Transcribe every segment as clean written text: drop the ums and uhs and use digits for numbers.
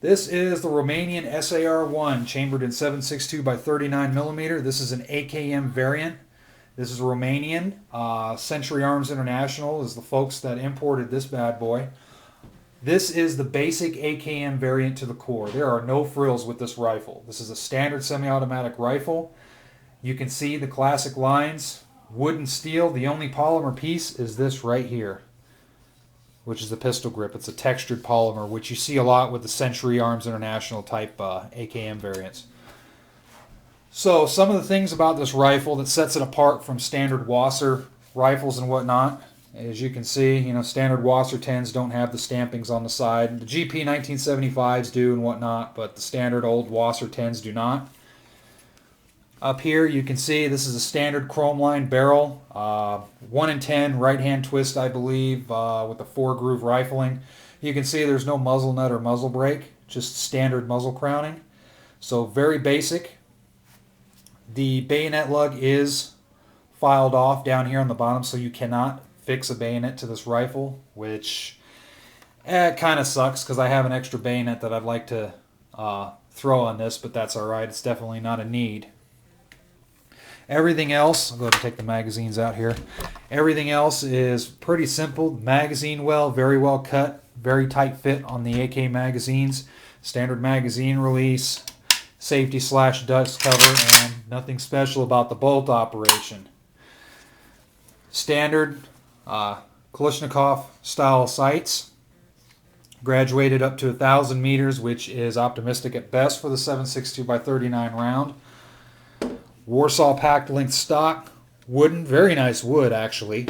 This is the Romanian SAR-1, chambered in 7.62 by 39 millimeter. This is an AKM variant. This is Romanian. Century Arms International is the folks that imported this bad boy. This is the basic AKM variant to the core. There are no frills with this rifle. This is a standard semi-automatic rifle. You can see the classic lines, wood and steel. The only polymer piece is this right here, which is the pistol grip. It's a textured polymer, which you see a lot with the Century Arms International type AKM variants. So some of the things about this rifle that sets it apart from standard Wasser rifles and whatnot, as you can see, standard Wasser 10s don't have the stampings on the side. The GP 1975s do and whatnot, but the standard old Wasser 10s do not. Up here you can see this is a standard chrome line barrel, 1 in 10 right hand twist, I believe, with the 4-groove rifling. You can see there's no muzzle nut or muzzle brake, just standard muzzle crowning. So very basic. The bayonet lug is filed off down here on the bottom, so you cannot fix a bayonet to this rifle, which kind of sucks because I have an extra bayonet that I'd like to throw on this, but that's alright. It's definitely not a need. Everything else, I'll go ahead and take the magazines out here. Everything else is pretty simple. Magazine well, very well cut, very tight fit on the AK magazines. Standard magazine release, safety / dust cover, and nothing special about the bolt operation. Standard Kalashnikov style sights, graduated up to 1,000 meters, which is optimistic at best for the 7.62 by 39 round. Warsaw packed length stock, wooden, very nice wood actually.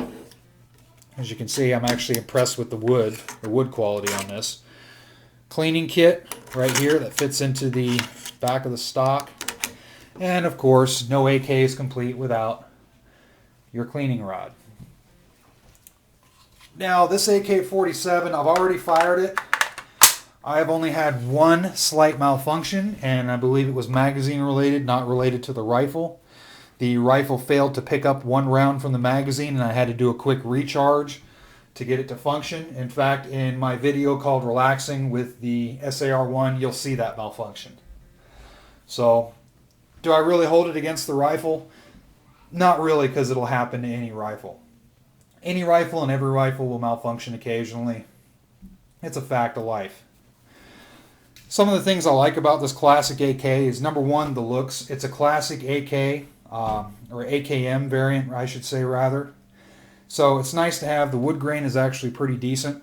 As you can see, I'm actually impressed with the wood quality on this. Cleaning kit right here that fits into the back of the stock. And of course, no AK is complete without your cleaning rod. Now this AK-47, I've already fired it. I have only had one slight malfunction, and I believe it was magazine related, not related to the rifle. The rifle failed to pick up one round from the magazine, and I had to do a quick recharge to get it to function. In fact, in my video called Relaxing with the SAR-1, you'll see that malfunction. So, do I really hold it against the rifle? Not really, because it'll happen to any rifle. Any rifle and every rifle will malfunction occasionally. It's a fact of life. Some of the things I like about this classic AK is, number one, the looks. It's a classic AK, or AKM variant, I should say, rather. So it's nice to have. The wood grain is actually pretty decent.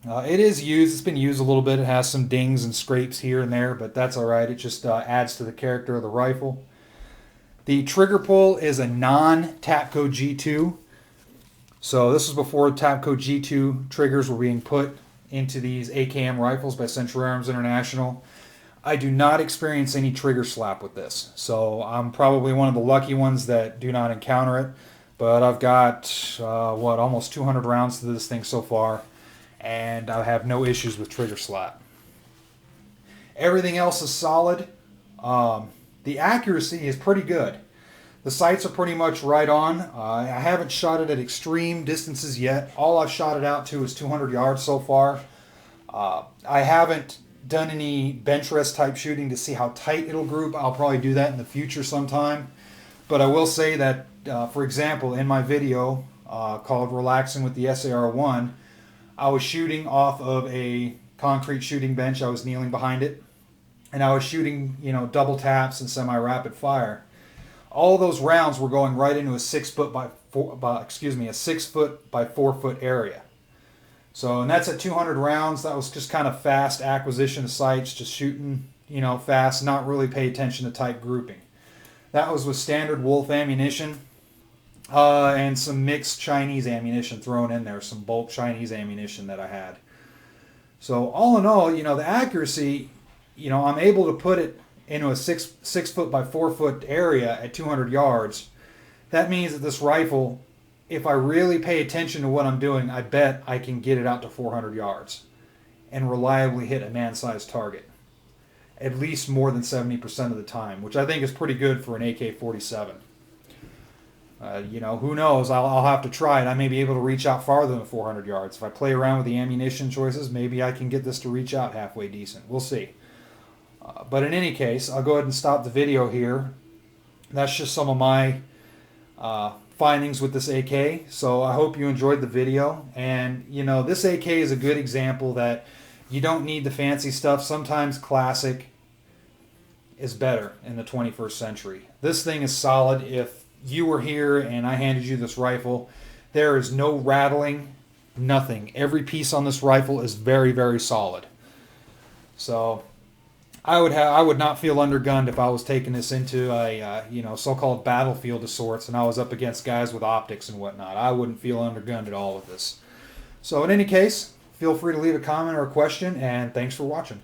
It is used. It's been used a little bit. It has some dings and scrapes here and there, but that's all right. It just adds to the character of the rifle. The trigger pull is a non-Tapco G2. So this is before Tapco G2 triggers were being put into these AKM rifles by Century Arms International. I do not experience any trigger slap with this, so I'm probably one of the lucky ones that do not encounter it. But I've got almost 200 rounds to this thing so far, and I have no issues with trigger slap. Everything else is solid. The accuracy is pretty good. The sights are pretty much right on. I haven't shot it at extreme distances yet. All I've shot it out to is 200 yards so far. I haven't done any bench rest type shooting to see how tight it'll group. I'll probably do that in the future sometime. But I will say that, for example, in my video called Relaxing with the SAR-1, I was shooting off of a concrete shooting bench. I was kneeling behind it. And I was shooting, double taps and semi-rapid fire. All those rounds were going right into a 6 foot by 4 foot area. So, and that's at 200 rounds. That was just kind of fast acquisition of sights, just shooting, fast, not really pay attention to tight grouping. That was with standard Wolf ammunition and some mixed Chinese ammunition thrown in there, some bulk Chinese ammunition that I had. So all in all, the accuracy, I'm able to put it into a 6 foot by 4 foot area at 200 yards. That means that this rifle, if I really pay attention to what I'm doing, I bet I can get it out to 400 yards and reliably hit a man-sized target. At least more than 70% of the time, which I think is pretty good for an AK-47. You know, who knows? I'll have to try it. I may be able to reach out farther than 400 yards. If I play around with the ammunition choices, maybe I can get this to reach out halfway decent. We'll see. But in any case, I'll go ahead and stop the video here. That's just some of my findings with this AK. So I hope you enjoyed the video. And, you know, this AK is a good example that you don't need the fancy stuff. Sometimes classic is better in the 21st century. This thing is solid. If you were here and I handed you this rifle, there is no rattling, nothing. Every piece on this rifle is very, very solid. So I would not feel undergunned if I was taking this into a so-called battlefield of sorts and I was up against guys with optics and whatnot. I wouldn't feel undergunned at all with this. So in any case, feel free to leave a comment or a question, and thanks for watching.